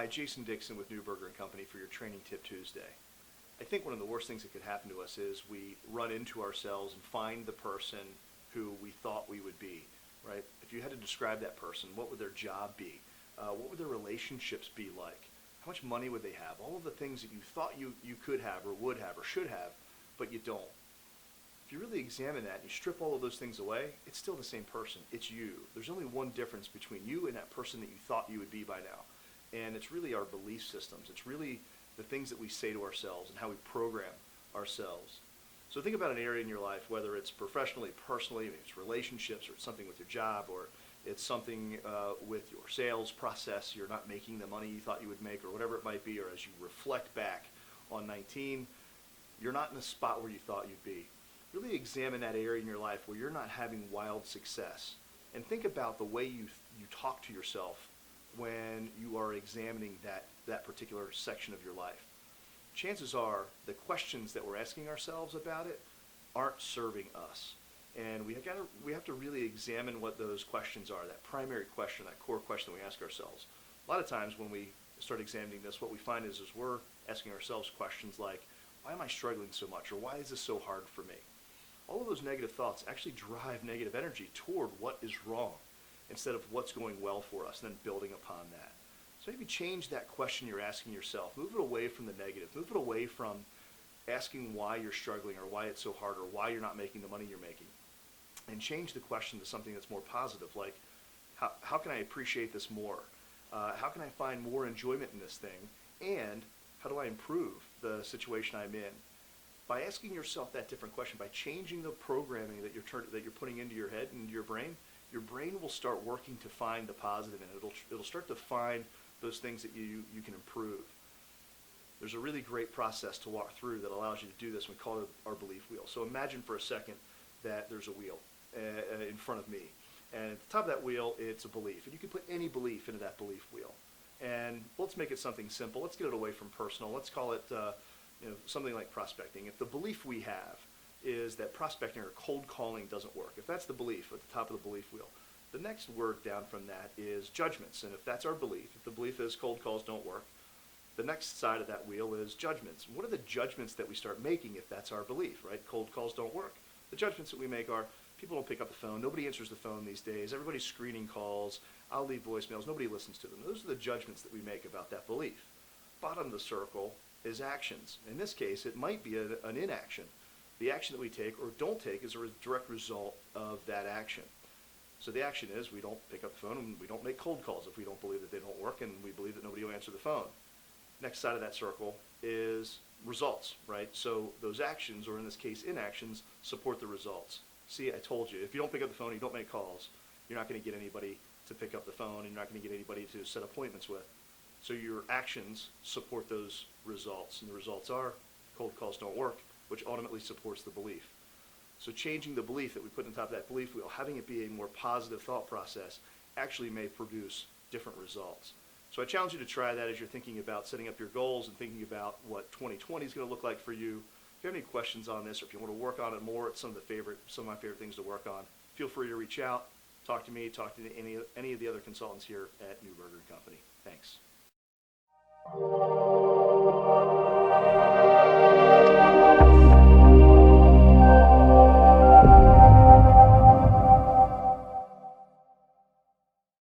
Hi, Jason Dixon with Newberger and Company for your Training Tip Tuesday. I think one of the worst things that could happen to us is we run into ourselves and find the person who we thought we would be, right? If you had to describe that person, what would their job be? What would their relationships be like? How much money would they have? All of the things that you thought you could have or would have or should have, but you don't. If you really examine that and you strip all of those things away, it's still the same person. It's you. There's only one difference between you and that person that you thought you would be by now. And it's really our belief systems. It's really the things that we say to ourselves and how we program ourselves. So think about an area in your life, whether it's professionally, personally, maybe it's relationships, or it's something with your job, or it's something with your sales process. You're not making the money you thought you would make, or whatever it might be, or as you reflect back on 19, you're not in the spot where you thought you'd be. Really examine that area in your life where you're not having wild success, and think about the way you talk to yourself when you are examining that particular section of your life. Chances are the questions that we're asking ourselves about it aren't serving us. And we have to really examine what those questions are, that primary question, that core question we ask ourselves. A lot of times when we start examining this, what we find is we're asking ourselves questions like, why am I struggling so much? Or why is this so hard for me? All of those negative thoughts actually drive negative energy toward what is wrong, instead of what's going well for us, and then building upon that. So maybe change that question you're asking yourself. Move it away from the negative. Move it away from asking why you're struggling or why it's so hard or why you're not making the money you're making. And change the question to something that's more positive, like how can I appreciate this more? How can I find more enjoyment in this thing? And how do I improve the situation I'm in? By asking yourself that different question, by changing the programming that you're putting into your head and your brain will start working to find the positive, and it'll start to find those things that you can improve. There's a really great process to walk through that allows you to do this. We call it our belief wheel. So imagine for a second that there's a wheel in front of me, and at the top of that wheel it's a belief, and you can put any belief into that belief wheel. And let's make it something simple. Let's get it away from personal. Let's call it something like prospecting. If the belief we have is that prospecting or cold calling doesn't work, if that's the belief at the top of the belief wheel, the next word down from that is judgments. And if that's our belief, if the belief is cold calls don't work, the next side of that wheel is judgments. What are the judgments that we start making if that's our belief, right? Cold calls don't work. The judgments that we make are people don't pick up the phone, nobody answers the phone these days, everybody's screening calls, I'll leave voicemails, nobody listens to them. Those are the judgments that we make about that belief. Bottom of the circle is actions. In this case, it might be an inaction. The action that we take or don't take is a direct result of that action. So the action is we don't pick up the phone and we don't make cold calls if we don't believe that they don't work and we believe that nobody will answer the phone. Next side of that circle is results, right? So those actions, or in this case inactions, support the results. See, I told you, if you don't pick up the phone, you don't make calls, you're not going to get anybody to pick up the phone, and you're not going to get anybody to set appointments with. So your actions support those results, and the results are cold calls don't work, which ultimately supports the belief. So changing the belief that we put on top of that belief wheel, having it be a more positive thought process, actually may produce different results. So I challenge you to try that as you're thinking about setting up your goals and thinking about what 2020 is going to look like for you. If you have any questions on this, or if you want to work on it more, it's some of my favorite things to work on. Feel free to reach out, talk to me, talk to any of the other consultants here at Newberger & Company. Thanks.